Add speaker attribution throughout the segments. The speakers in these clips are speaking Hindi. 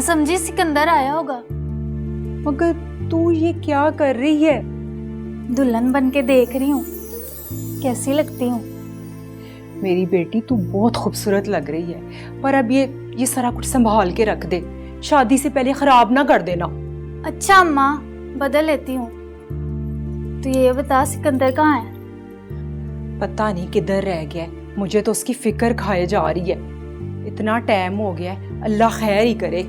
Speaker 1: समझी सिकंदर आया होगा।
Speaker 2: मगर तू ये क्या कर रही है?
Speaker 1: दुल्हन बन के देख रही हूँ कैसी लगती हूँ।
Speaker 2: मेरी बेटी तू बहुत खूबसूरत लग रही है, पर अब ये सारा कुछ संभाल के रख दे, शादी से पहले खराब ना कर देना।
Speaker 1: अच्छा अम्मा, बदल लेती हूँ। तो ये बता सिकंदर कहाँ है?
Speaker 2: पता नहीं किधर रह गया है, मुझे तो उसकी फिक्र खाए जा रही है। इतना टाइम हो गया है, अल्लाह खैर ही करे।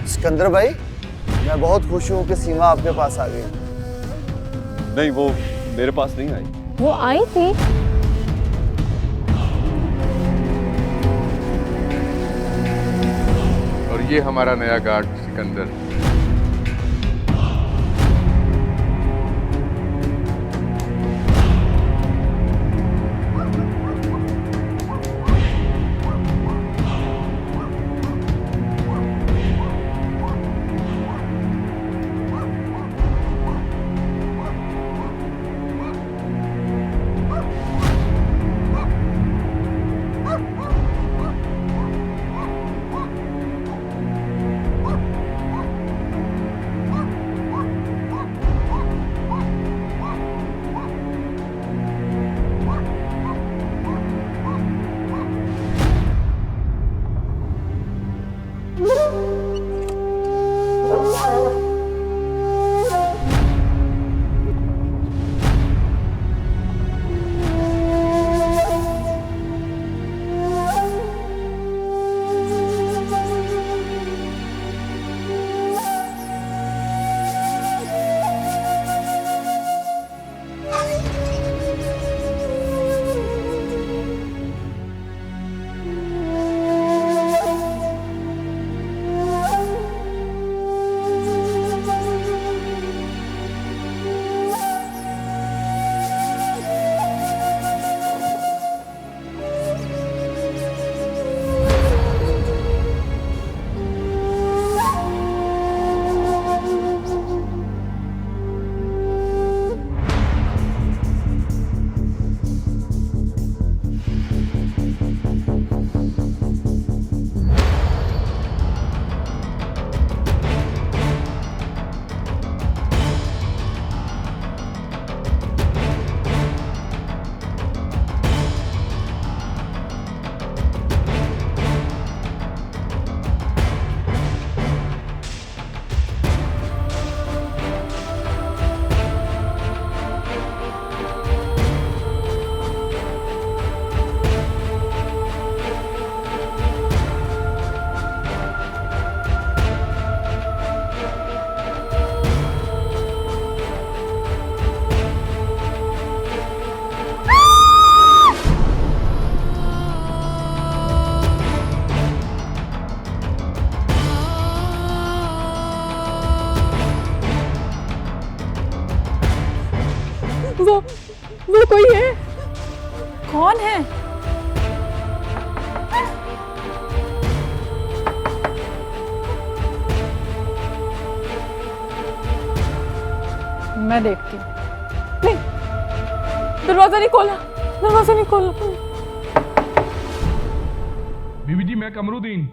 Speaker 3: सिकंदर भाई, मैं बहुत खुश हूँ कि सीमा आपके पास आ गई।
Speaker 4: नहीं, वो मेरे पास नहीं आई।
Speaker 5: वो आई थी।
Speaker 4: और ये हमारा नया गार्ड सिकंदर।
Speaker 5: वो कोई है।
Speaker 2: कौन है?
Speaker 5: मैं देखती हूँ। नहीं, दरवाजा नहीं खोला, दरवाजा नहीं खोला।
Speaker 6: बीबी जी, मैं कमरुद्दीन।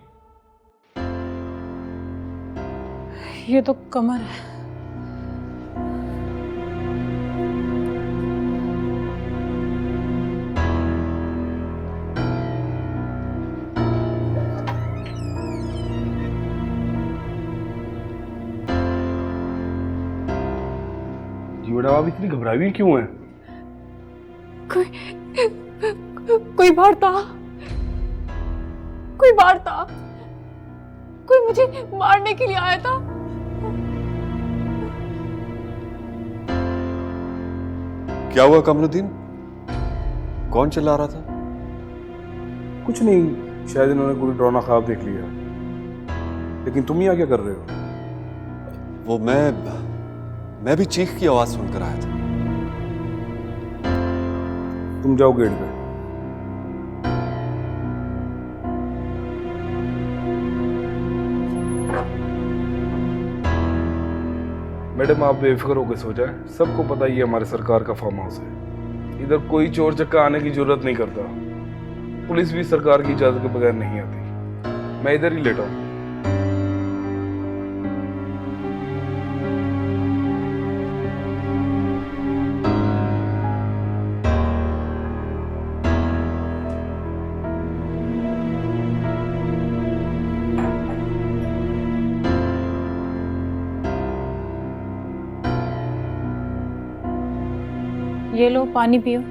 Speaker 5: ये तो कमर है।
Speaker 4: जीवड़ा, आप इतनी घबराई हुई क्यों है?
Speaker 5: कोई बाहर था, कोई बाहर था, कोई मुझे मारने के लिए आया था।
Speaker 4: क्या हुआ कमरुद्दीन? कौन चिल्ला रहा था?
Speaker 7: कुछ नहीं, शायद इन्होंने कोई डरावना ख्वाब देख लिया। लेकिन तुम यहाँ क्या कर रहे हो?
Speaker 4: वो मैं भी चीख की आवाज सुनकर आया था।
Speaker 7: तुम जाओ गेट पे। मैडम आप बेफिक्र होकर सो जाए, सबको पता ही है हमारे सरकार का फार्म हाउस है। इधर कोई चोर चक्का आने की जरूरत नहीं करता। पुलिस भी सरकार की इजाजत के बगैर नहीं आती। मैं इधर ही लेटा हूँ।
Speaker 8: ये लो पानी पियो।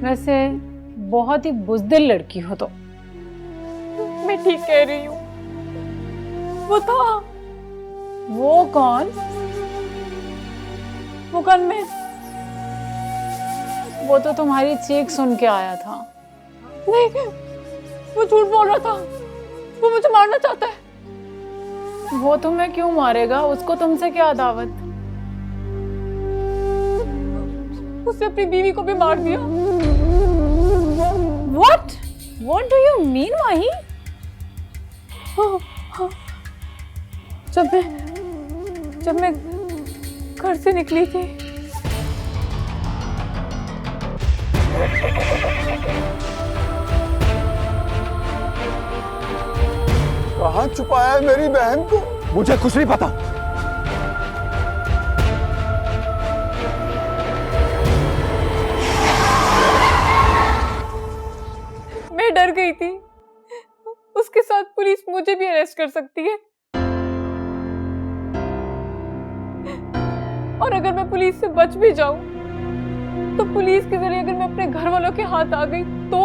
Speaker 8: वैसे बहुत ही बुज़दिल लड़की हो तो।
Speaker 5: मैं ठीक कह रही हूँ। वो था।
Speaker 8: वो कौन?
Speaker 5: वो गनमैन।
Speaker 8: वो तो तुम्हारी चीख सुन के आया था।
Speaker 5: नहीं, वो झूठ बोल रहा था। वो मुझे मारना चाहता है।
Speaker 8: वो तुम्हें क्यों मारेगा? उसको तुमसे क्या दावत?
Speaker 5: उसने अपनी बीवी को भी मार दिया।
Speaker 8: What? What do you mean, माही?
Speaker 5: जब मैं घर से निकली थी,
Speaker 3: कहाँ छुपाया है मेरी बहन को?
Speaker 4: मुझे कुछ नहीं पता।
Speaker 5: मैं डर गई थी। उसके साथ पुलिस मुझे भी अरेस्ट कर सकती है। और अगर मैं पुलिस से बच भी जाऊं, तो पुलिस के जरिए अगर मैं अपने घर वालों के हाथ आ गई तो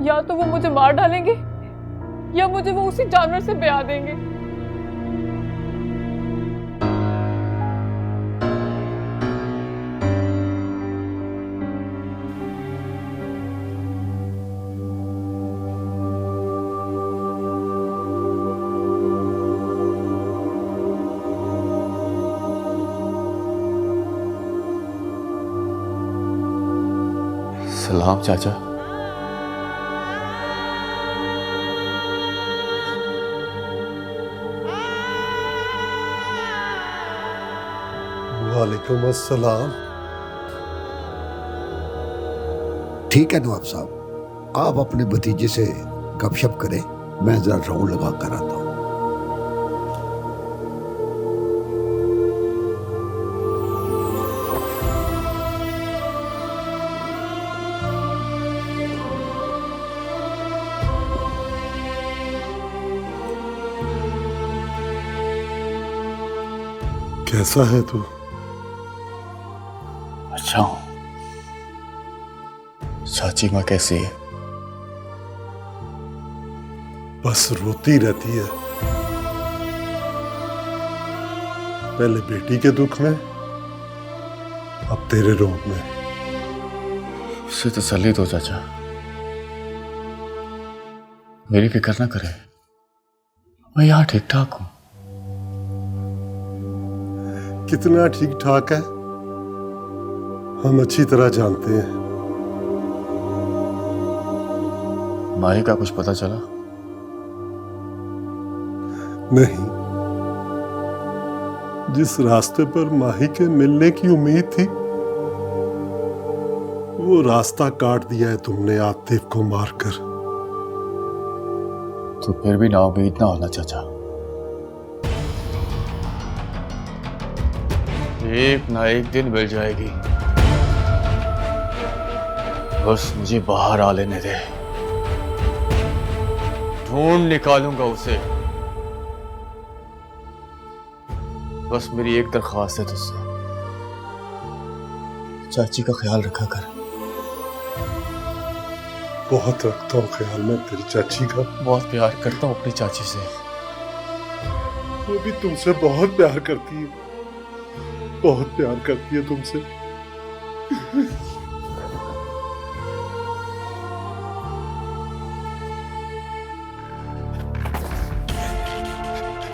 Speaker 5: या तो वो मुझे मार डालेंगे या मुझे वो उसी जानवर से ब्याह देंगे।
Speaker 9: सलाम चाचा।
Speaker 10: वालेकुम अस्सलाम। ठीक है नवाब साहब, आप अपने भतीजे से गपशप करें, मैं जरा राउंड लगा कर आता हूँ। कैसा है तू?
Speaker 9: अच्छा हूं। चाची माँ कैसी है?
Speaker 10: बस रोती रहती है, पहले बेटी के दुख में, अब तेरे रोग में।
Speaker 9: उसे तसल्ली दो चाचा, मेरी फिक्र ना करें, मैं यहाँ ठीक ठाक हूँ।
Speaker 11: कितना ठीक ठाक है हम अच्छी तरह जानते हैं।
Speaker 9: माही का कुछ पता चला?
Speaker 11: नहीं, जिस रास्ते पर माही के मिलने की उम्मीद थी वो रास्ता काट दिया है तुमने आतिफ को मारकर।
Speaker 9: तो फिर भी नाउमीद ना होना चाचा, एक ना एक दिन मिल जाएगी। बस मुझे बाहर आ लेने दे, ढूंढ निकालूंगा उसे। बस मेरी एक दरख्वास्त है तुझसे, चाची का ख्याल रखा कर।
Speaker 11: बहुत रखता हूँ ख्याल मैं तेरी चाची का।
Speaker 9: बहुत प्यार करता हूँ अपनी चाची से।
Speaker 11: वो भी तुमसे बहुत प्यार करती है, बहुत प्यार करती है तुमसे।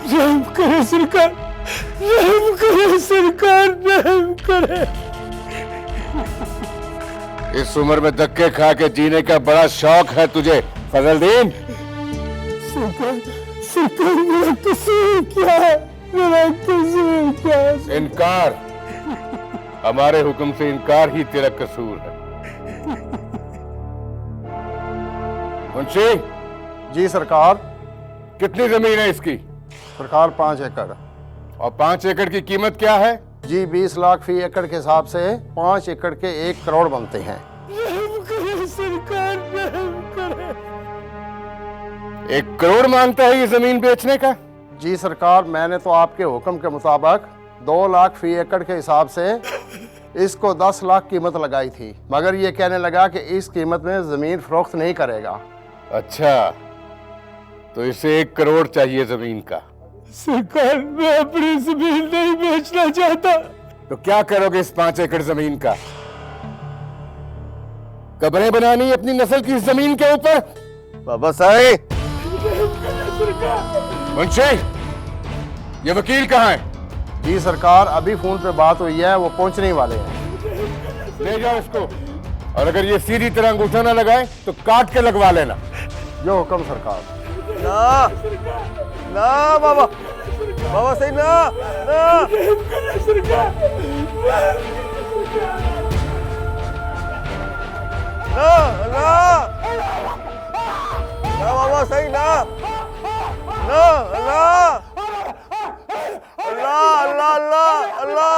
Speaker 6: रहम करे सरकार, रहम करे सरकार, रहम करे।
Speaker 12: इस उम्र में धक्के खा के जीने का बड़ा शौक है तुझे फजलदीन?
Speaker 6: सरकार, सरकार मेरा कसूर क्या है? मेरा कसूर क्या है?
Speaker 12: इनकार, हमारे हुक्म से इनकार ही तेरा कसूर है। मुंशी
Speaker 3: जी सरकार।
Speaker 12: कितनी जमीन है इसकी?
Speaker 3: सरकार 5 एकड़।
Speaker 12: और 5 एकड़ की कीमत क्या है?
Speaker 3: जी 20 लाख फी एकड़ के हिसाब से 5 एकड़ के 1 करोड़ बनते हैं।
Speaker 6: रहम करे सरकार, रहम करे।
Speaker 12: 1 करोड़ मांगता है ये जमीन बेचने का?
Speaker 3: जी सरकार, मैंने तो आपके हुक्म के मुताबिक 2 लाख फी एकड़ के हिसाब से इसको 10 लाख कीमत लगाई थी, मगर ये कहने लगा कि इस कीमत में जमीन फरोख्त नहीं करेगा।
Speaker 12: अच्छा, तो इसे 1 करोड़ चाहिए जमीन का?
Speaker 6: सरकार, मैं अपनी जमीन नहीं बेचना चाहता।
Speaker 12: तो क्या करोगे इस 5 एकड़ जमीन का? कब्रें बनानी अपनी नस्ल की इस जमीन के ऊपर?
Speaker 3: बाबा साहब।
Speaker 12: मुंशी, ये वकील कहाँ है?
Speaker 3: जी सरकार, अभी फोन पे बात हुई है, वो पहुंचने वाले हैं।
Speaker 12: ले जाओ इसको, और अगर ये सीधी तरह अंगूठा ना लगाए तो काट के लगवा लेना।
Speaker 3: जो हुक्म सरकार। ना ना बाबा, बाबा सही ना ना ना ना बाबा सही ना ना ना अल्लाह अल्लाह अल्लाह अल्लाह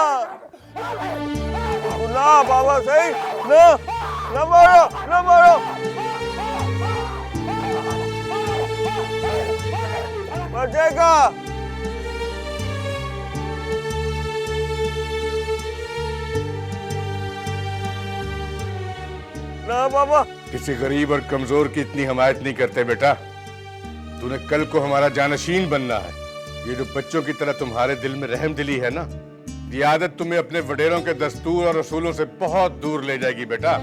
Speaker 3: ना बाबा सही ना ना मारो ना मारो बचेगा। ना बाबा।
Speaker 12: किसी गरीब और कमजोर की इतनी हमायत नहीं करते बेटा। तूने कल को हमारा जानशीन बनना है। ये जो बच्चों की तरह तुम्हारे दिल में रहम दिली है ना, ये आदत तुम्हें अपने वडेरों के दस्तूर और असूलों से बहुत दूर ले जाएगी बेटा।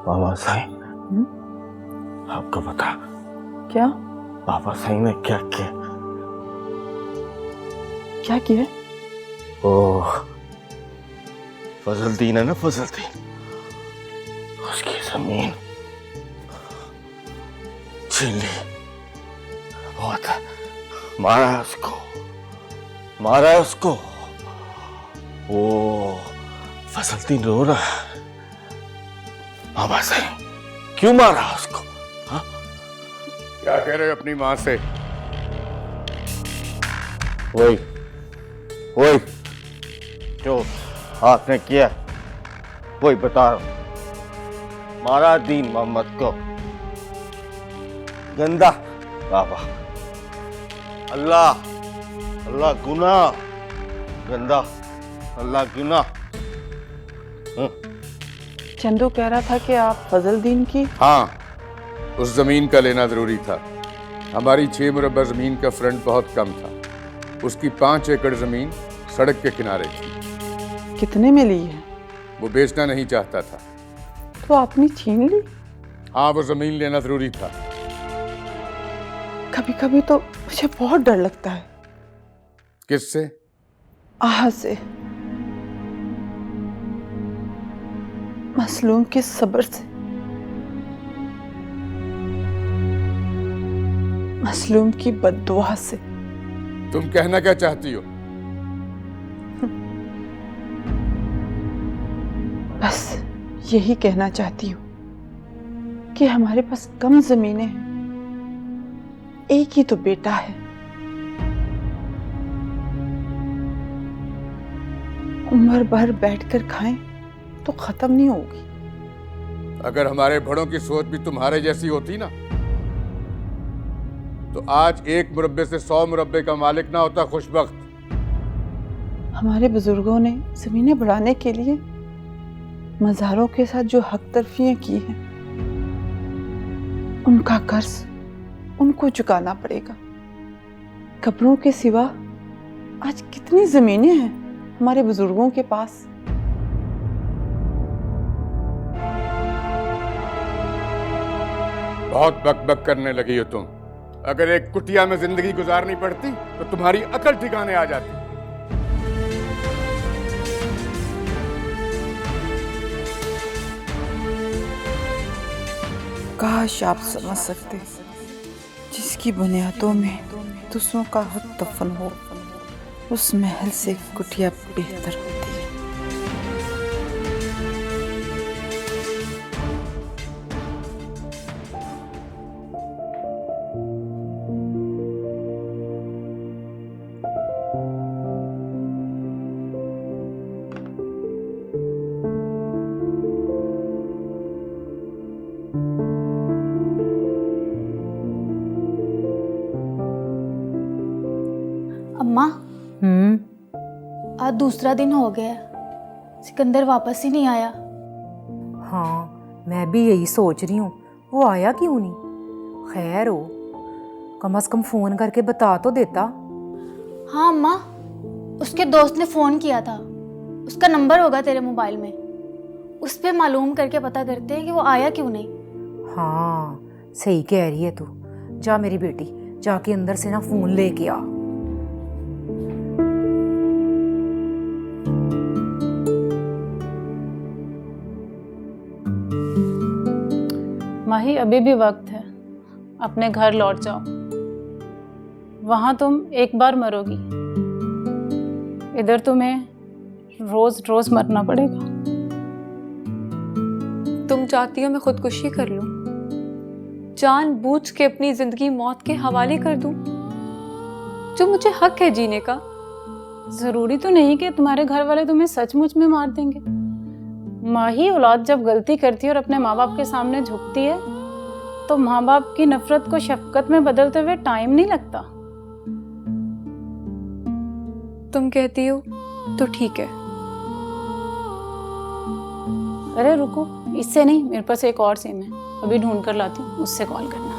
Speaker 9: बाबा साईं, आपको पता
Speaker 5: क्या?
Speaker 9: बाबा साईं ने क्या किया?
Speaker 5: क्या किया?
Speaker 9: ओह, फजलदीन है ना, फजलदीन, उसकी जमीन छीन ली। बहुत मारा है उसको, मारा है उसको। ओ फजलदीन रो रहा है। बाबा साईं, क्यों मारा उसको? हाँ?
Speaker 12: क्या कह रहे हो अपनी माँ से?
Speaker 9: वही वही जो आपने किया? कोई बता रहा, मारा दीन मोहम्मद को, गंदा बाबा, अल्लाह अल्लाह गुनाह, गंदा अल्लाह गुनाह।
Speaker 13: चंदू कह रहा था कि आप फजलदीन की।
Speaker 12: हाँ, उस जमीन का लेना जरूरी था। हमारी 6 मुरब्बा जमीन का फ्रंट बहुत कम था। उसकी 5 एकड़ जमीन सड़क के किनारे थी।
Speaker 13: कितने में ली है?
Speaker 12: वो बेचना नहीं चाहता था।
Speaker 13: तो आपने छीन ली?
Speaker 12: हाँ, वो जमीन लेना जरूरी था।
Speaker 13: कभी कभी तो मुझे बहुत डर लगता है।
Speaker 12: किससे?
Speaker 13: आह से, मसलूम के सब्र से, मसलूम की बद्दुआ से।
Speaker 12: तुम कहना क्या चाहती हो?
Speaker 13: बस यही कहना चाहती हूँ कि हमारे पास कम जमीनें हैं, एक ही तो बेटा है। उम्र भर बैठकर खाएं तो खत्म नहीं होगी।
Speaker 12: अगर हमारे बड़ों की सोच भी तुम्हारे जैसी होती ना, तो आज 1 मुरब्बे से 100 मुरब्बे का मालिक ना होता खुशबख्त।
Speaker 13: हमारे बुजुर्गों ने जमीनें बढ़ाने के लिए मज़ारों के साथ जो हक तरफियां की हैं, उनका कर्ज उनको चुकाना पड़ेगा। कब्रों के सिवा आज कितनी जमीनें हैं हमारे बुजुर्गों के पास।
Speaker 12: बहुत बकबक करने लगी हो तुम। अगर एक कुटिया में जिंदगी गुजारनी पड़ती तो तुम्हारी अकल ठिकाने आ जाती।
Speaker 13: काश आप समझ सकते, जिसकी बुनियादों में दूसरों का हक दफन हो, उस महल से कुटिया बेहतर होती है।
Speaker 1: अम्मा, आज दूसरा दिन हो गया, सिकंदर वापस ही नहीं आया।
Speaker 14: हाँ, मैं भी यही सोच रही हूँ, वो आया क्यों नहीं? खैर हो, कम से कम फोन करके बता तो देता।
Speaker 1: हाँ अम्मा, उसके दोस्त ने फोन किया था, उसका नंबर होगा तेरे मोबाइल में, उस पे मालूम करके पता करते हैं कि वो आया क्यों नहीं।
Speaker 14: हाँ, सही कह रही है तू। जा मेरी बेटी, जाके अंदर से ना फोन लेके आ।
Speaker 8: माही, अभी भी वक्त है, अपने घर लौट जाओ। वहां तुम एक बार मरोगी, इधर तुम्हें रोज रोज मरना पड़ेगा।
Speaker 5: तुम चाहती हो मैं खुदकुशी कर लूं, जानबूझ के अपनी जिंदगी मौत के हवाले कर दूं, जो मुझे हक है जीने का।
Speaker 8: जरूरी तो नहीं कि तुम्हारे घर वाले तुम्हें सचमुच में मार देंगे। माही, औलाद जब गलती करती है और अपने माँ बाप के सामने झुकती है, तो माँ बाप की नफरत को शफकत में बदलते हुए टाइम नहीं लगता।
Speaker 5: तुम कहती हो तो ठीक है।
Speaker 8: अरे रुको, इससे नहीं, मेरे पास एक और सिम है, अभी ढूंढ कर लाती हूँ, उससे कॉल करना।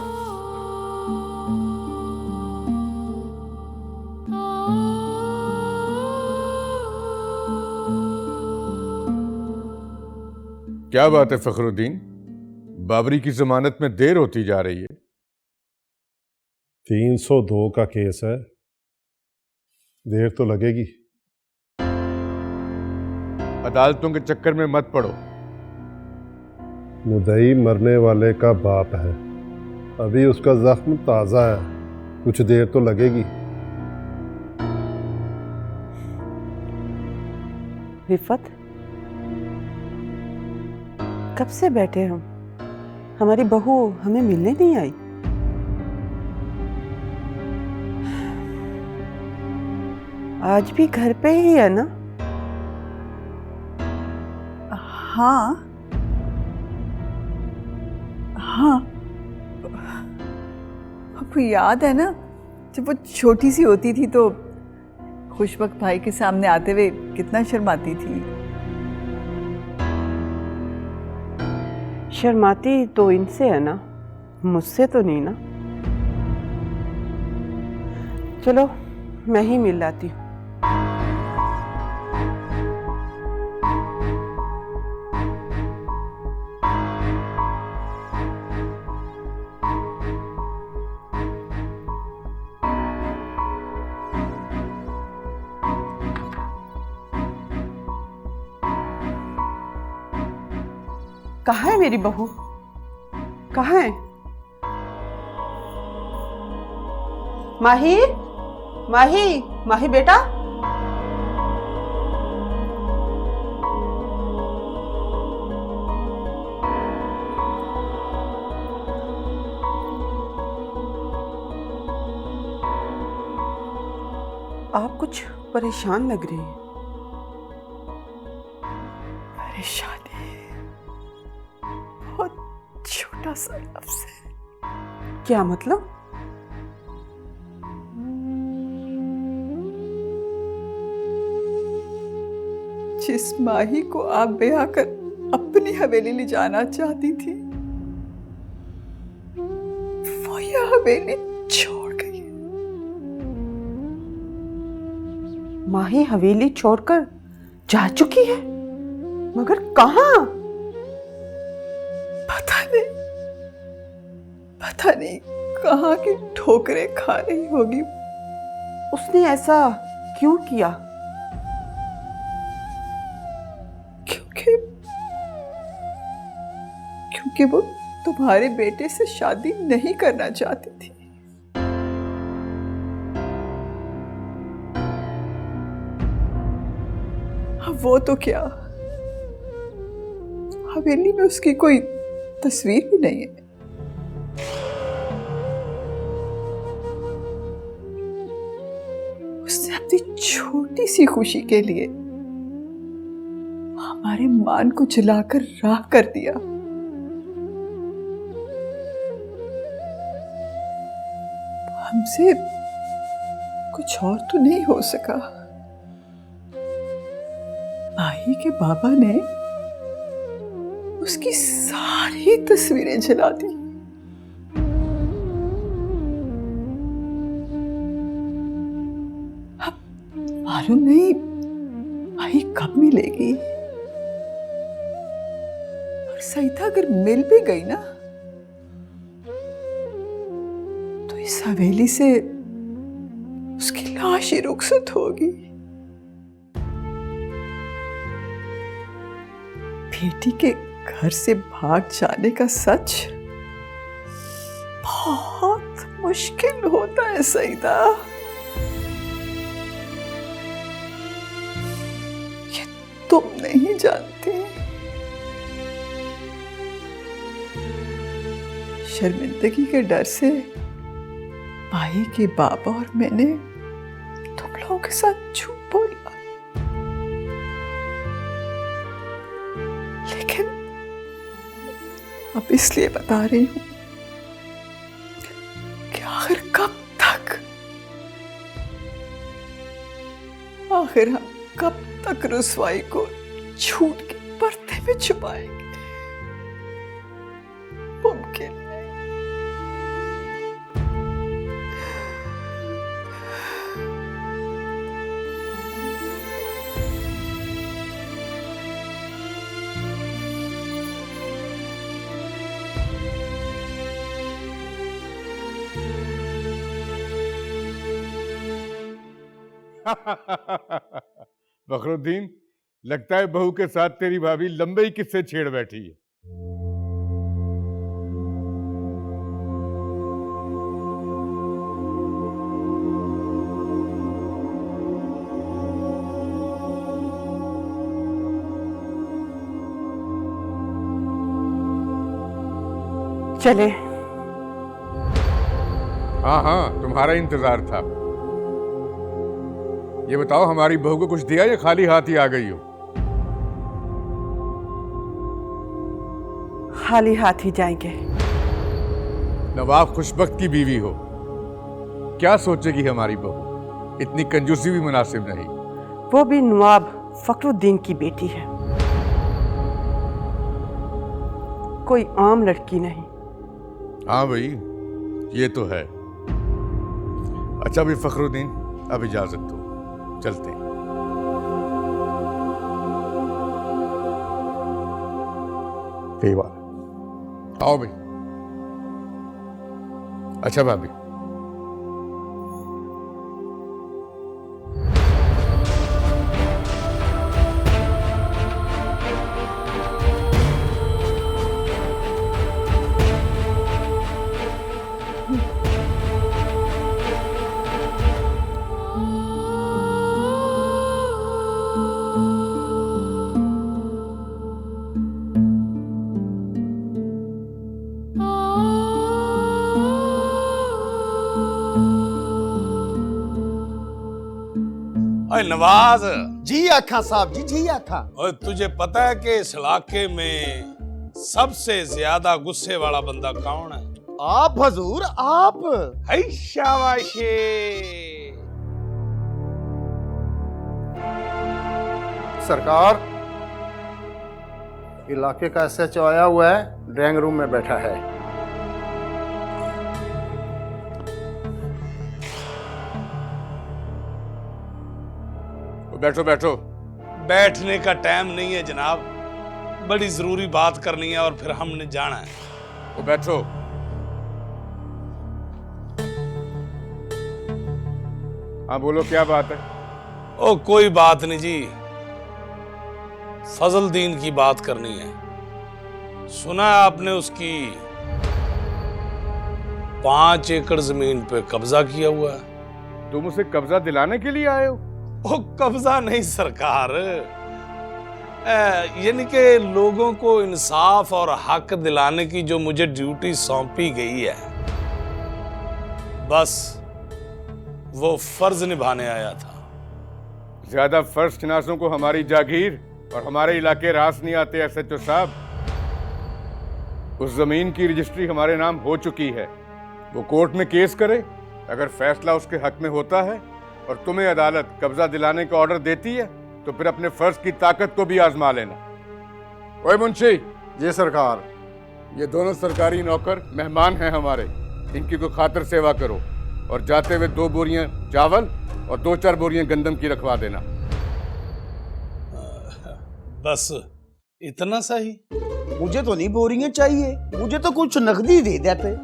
Speaker 12: क्या बात है फखरुद्दीन, बाबरी की जमानत में देर होती जा रही है।
Speaker 11: 302 का केस है, देर तो लगेगी।
Speaker 12: अदालतों के चक्कर में मत पड़ो।
Speaker 11: मुद्दई मरने वाले का बाप है, अभी उसका जख्म ताजा है, कुछ देर तो लगेगी।
Speaker 13: रिफत, कब से बैठे हम? हमारी बहू हमें मिलने नहीं आई। आज भी घर पे ही है ना? हाँ हाँ, आपको याद है ना जब वो छोटी सी होती थी तो खुशबख्त भाई के सामने आते हुए कितना शर्माती थी।
Speaker 15: शर्माती तो इनसे है ना, मुझसे तो नहीं ना। चलो मैं ही मिल लाती हूँ। कहाँ है मेरी बहू? कहाँ है? माही, माही, माही बेटा। आप कुछ परेशान लग रही हैं।
Speaker 13: परेशानी बहुत छोटा सा लफ्ज़ है।
Speaker 15: क्या मतलब?
Speaker 13: जिस माही को आप ब्याह कर अपनी हवेली ले जाना चाहती थी वो यह हवेली छोड़ गई।
Speaker 15: माही हवेली छोड़कर जा चुकी है, मगर कहाँ?
Speaker 13: पता नहीं कहाँ की ठोकरें खा रही होगी।
Speaker 15: उसने ऐसा क्यों किया?
Speaker 13: क्योंकि वो तुम्हारे बेटे से शादी नहीं करना चाहती थी। वो तो क्या, हवेली में उसकी कोई तस्वीर भी नहीं है। उसने अपनी छोटी सी खुशी के लिए हमारे मान को जलाकर राख कर दिया। हमसे कुछ और तो नहीं हो सका। माही के बाबा ने उसकी सारी तस्वीरें जला दी। मालूम नहीं माही कब मिलेगी। और सही था अगर मिल भी गई ना तो इस हवेली से उसकी लाश ही रुखसत होगी। बेटी के घर से भाग जाने का सच बहुत मुश्किल होता है सईदा। ये तुम नहीं जानती। शर्मिंदगी के डर से माही के बाबा और मैंने तुम लोगों के साथ झूठ बोला, लेकिन अब इसलिए बता रही हूं कि आखिर हम कब तक रुसवाई को झूठ के पर्दे में छुपाएंगे। मुमकिन नहीं।
Speaker 12: फखरुद्दीन, लगता है बहू के साथ तेरी भाभी लंबे ही किस्से छेड़ बैठी है।
Speaker 15: चले।
Speaker 12: हाँ हाँ, तुम्हारा इंतजार था। ये बताओ, हमारी बहू को कुछ दिया या खाली हाथ ही आ गई हो?
Speaker 15: खाली हाथ ही जाएंगे।
Speaker 12: नवाब खुशबख्त की बीवी हो, क्या सोचेगी हमारी बहू? इतनी कंजूसी भी मुनासिब नहीं।
Speaker 15: वो भी नवाब फखरुद्दीन की बेटी है, कोई आम लड़की नहीं।
Speaker 12: हाँ भाई, ये तो है। अच्छा भी फखरुद्दीन, अब इजाजत दो, चलते हैं। आओ भाई। अच्छा भाभी,
Speaker 9: नवाज
Speaker 6: जी आखा साहब जी, जी आखा।
Speaker 9: और तुझे पता है कि इस इलाके में सबसे ज्यादा गुस्से वाला बंदा कौन है?
Speaker 6: आप हजूर, आप।
Speaker 9: है शाबाशी।
Speaker 3: सरकार, इलाके का SHO आया हुआ है, ड्राइंग रूम में बैठा है।
Speaker 12: बैठो बैठो।
Speaker 9: बैठने का टाइम नहीं है जनाब, बड़ी जरूरी बात करनी है और फिर हमने जाना है।
Speaker 12: वो बैठो। हाँ बोलो, क्या बात है?
Speaker 9: ओ कोई बात नहीं जी, फजलदीन की बात करनी है। सुना है आपने उसकी 5 एकड़ जमीन पे कब्जा किया हुआ है।
Speaker 12: तुम उसे कब्जा दिलाने के लिए आए हो?
Speaker 9: वो कब्जा नहीं सरकार, यानी कि लोगों को इंसाफ और हक दिलाने की जो मुझे ड्यूटी सौंपी गई है, बस वो फर्ज निभाने आया था।
Speaker 12: ज्यादा फर्ज शनासों को हमारी जागीर और हमारे इलाके रास नहीं आते SHO साहब। उस जमीन की रजिस्ट्री हमारे नाम हो चुकी है, वो कोर्ट में केस करे, अगर फैसला उसके हक में होता है और तुम्हें अदालत कब्जा दिलाने का ऑर्डर देती है तो फिर अपने फर्ज की ताकत को भी आजमा लेना। ओए मुंशी।
Speaker 3: जी सरकार।
Speaker 12: ये दोनों सरकारी नौकर मेहमान हैं हमारे, इनकी को खातिर सेवा करो और जाते हुए 2 बोरियां चावल और 2-4 बोरियां गंदम की रखवा देना।
Speaker 9: बस इतना सही?
Speaker 6: मुझे तो नहीं बोरियां चाहिए, मुझे तो कुछ नकदी दे देते।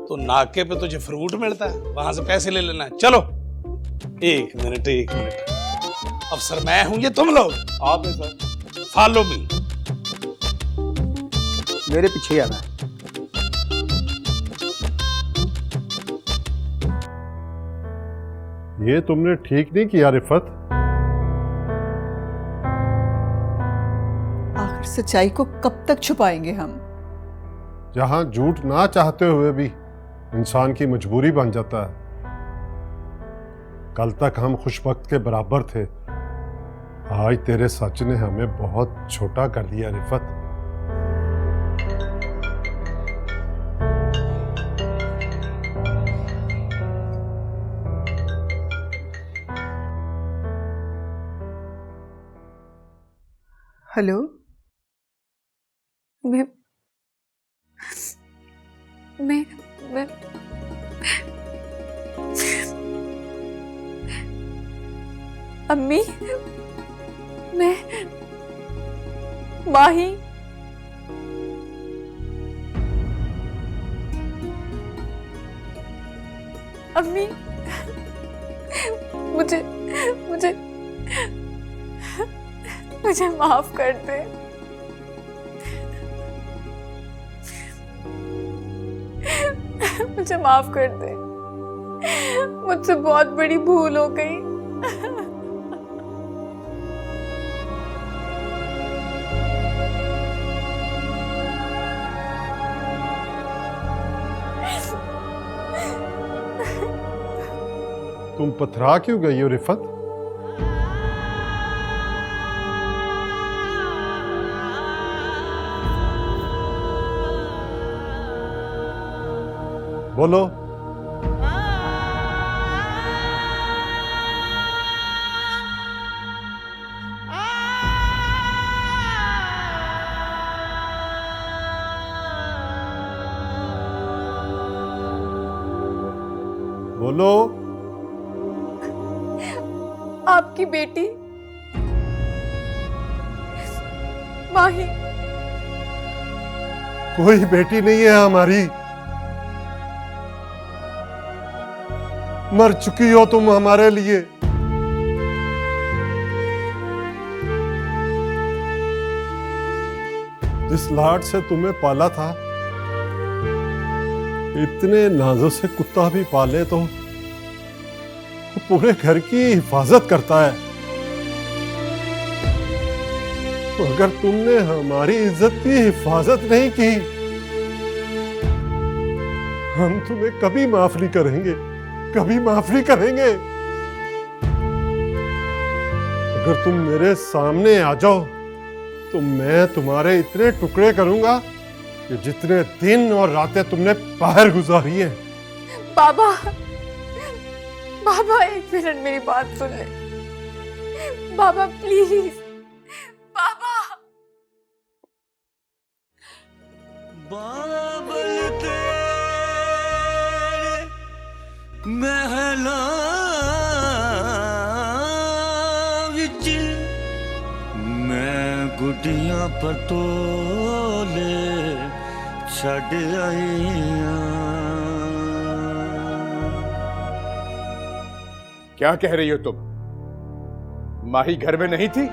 Speaker 9: तो नाके पे तुझे फ्रूट मिलता है, वहां से पैसे ले लेना है। चलो। एक मिनट अफसर मैं हूं, ये तुम लोग?
Speaker 6: आप हैं सर।
Speaker 9: Follow me.
Speaker 6: मेरे पीछे आना है।
Speaker 11: ये तुमने ठीक नहीं किया रिफत।
Speaker 13: आखिर सच्चाई को कब तक छुपाएंगे हम?
Speaker 11: जहां झूठ ना चाहते हुए भी इंसान की मजबूरी बन जाता है। कल तक हम खुशबख्त के बराबर थे, आज तेरे सच ने हमें बहुत छोटा कर दिया रिफत।
Speaker 13: हेलो,
Speaker 5: मैं अम्मी, मैं माही, अम्मी मुझे मुझे मुझे माफ कर दे। मुझे माफ कर दे, मुझसे बहुत बड़ी भूल हो गई।
Speaker 11: तुम पथरा क्यों गई हो रिफत? बोलो। बोलो।
Speaker 5: आपकी बेटी माही।
Speaker 11: कोई बेटी नहीं है हमारी, मर चुकी हो तुम हमारे लिए। जिस लाड से तुम्हें पाला था, इतने नाजों से कुत्ता भी पाले तो वो पूरे घर की हिफाजत करता है। तो अगर तुमने हमारी इज्जत की हिफाजत नहीं की, हम तुम्हें कभी माफ नहीं करेंगे, कभी माफ नहीं करेंगे। अगर तुम मेरे सामने आ जाओ तो मैं तुम्हारे इतने टुकड़े करूंगा कि जितने दिन और रातें तुमने बाहर गुजारी है।
Speaker 5: बाबा, बाबा एक मिनट मेरी बात सुन ले। बाबा प्लीज, बाबा।
Speaker 6: बाबल तेरे महला विच मैं गुडियां पटोले छड़ आईयां।
Speaker 12: क्या कह रही हो तुम? माही घर में नहीं थी?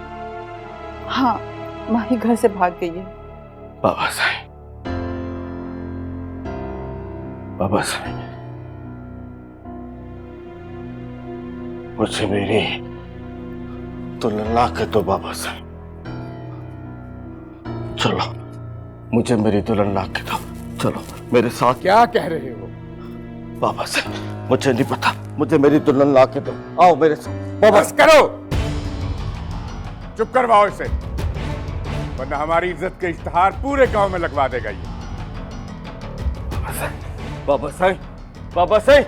Speaker 15: हाँ, माही घर से भाग गई है।
Speaker 9: बाबा साहब, बाबा साहब, मुझे मेरी दुल्हन ला के दो बाबा साहब। चलो, मुझे मेरी दुल्हन ला के दो। चलो मेरे साथ।
Speaker 12: क्या कह रहे हो?
Speaker 9: बाबा साहब, मुझे नहीं पता, मुझे मेरी दुल्हन ला के दो। आओ मेरे साथ। बाबा
Speaker 12: बस करो, चुप करवाओ इसे, वरना हमारी इज्जत के इश्तिहार पूरे गांव में लगवा देगा ये।
Speaker 9: बाबा साहब, बाबा साहब,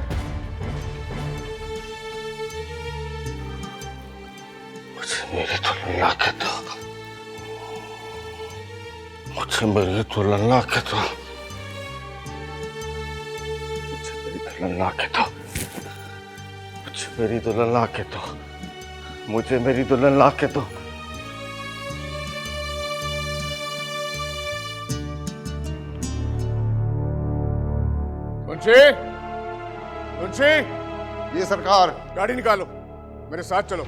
Speaker 9: मुझे मेरी दुल्हन ला के दो। मुझे मेरी दुल्हन ला के दो। मुझे मेरी दुल्हन ला के दो। मुझे मेरी दुल्हन ला के दो। मुझे मेरी दुल्हन ला के दो।
Speaker 12: मुंशी, मुंशी।
Speaker 3: ये सरकार।
Speaker 12: गाड़ी निकालो, मेरे साथ चलो।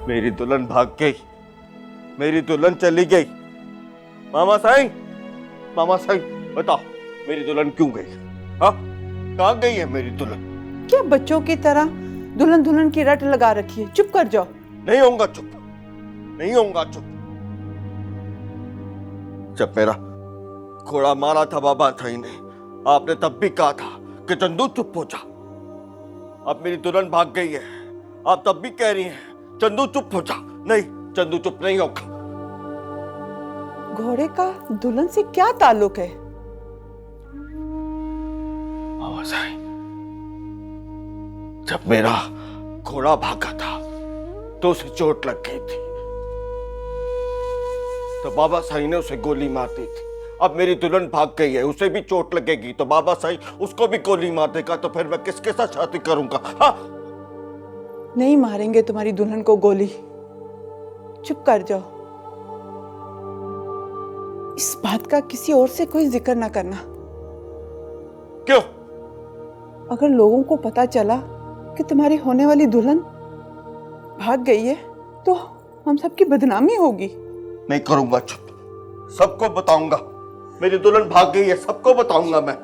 Speaker 9: मेरी दुल्हन भाग गई, मेरी दुल्हन चली गई। मामा साईं, मामा साईं, बताओ मेरी दुल्हन क्यों गई? हाँ, कहाँ गई है मेरी दुल्हन?
Speaker 15: क्या बच्चों की तरह दुल्हन दुल्हन की रट लगा रखी है? चुप कर जाओ।
Speaker 9: नहीं होऊंगा चुप, नहीं होऊंगा चुप। जब मेरा घोड़ा मारा था बाबा साईं ने, आपने तब भी कहा था कि चंदू चुप हो जा। अब मेरी दुल्हन भाग गई है, आप तब भी कह रही हैं चंदू चुप हो जा। नहीं, चंदू चुप नहीं होगा।
Speaker 15: घोड़े का दुल्हन से क्या ताल्लुक है?
Speaker 9: बाबा साईं, जब मेरा घोड़ा भागा था तो उसे चोट लग गई थी, तो बाबा साईं ने उसे गोली मार दी थी। अब मेरी दुल्हन भाग गई है, उसे भी चोट लगेगी तो बाबा साईं उसको भी गोली मार देगा, तो फिर मैं किसके साथ शादी करूंगा? हाँ?
Speaker 15: नहीं मारेंगे तुम्हारी दुल्हन को गोली। चुप कर जाओ। इस बात का किसी और से कोई जिक्र ना करना।
Speaker 9: क्यों?
Speaker 15: अगर लोगों को पता चला कि तुम्हारी होने वाली दुल्हन भाग गई है तो हम सबकी बदनामी होगी।
Speaker 9: नहीं करूंगा चुप, सबको बताऊंगा मेरी दुल्हन भाग गई है, सबको बताऊंगा मैं।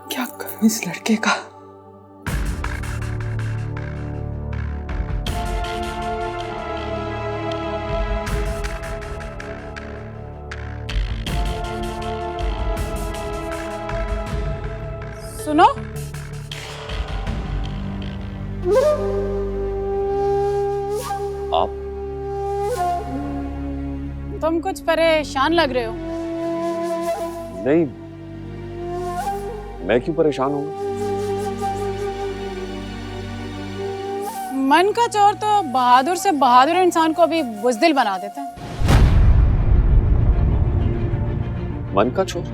Speaker 15: क्या करूं इस लड़के का?
Speaker 4: आप
Speaker 8: तुम कुछ परेशान लग रहे हो।
Speaker 4: नहीं, मैं क्यों परेशान हूँ?
Speaker 8: मन का चोर तो बहादुर से बहादुर इंसान को भी बुजदिल बना देता है।
Speaker 4: मन का चोर?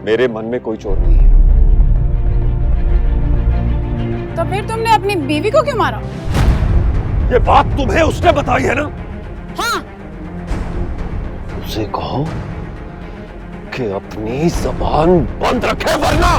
Speaker 4: मेरे मन में कोई चोर नहीं है।
Speaker 8: तो फिर तुमने अपनी बीवी को क्यों मारा?
Speaker 4: ये बात तुम्हें उसने बताई है ना?
Speaker 8: हाँ।
Speaker 4: उसे कहो कि अपनी जबान बंद रखे वरना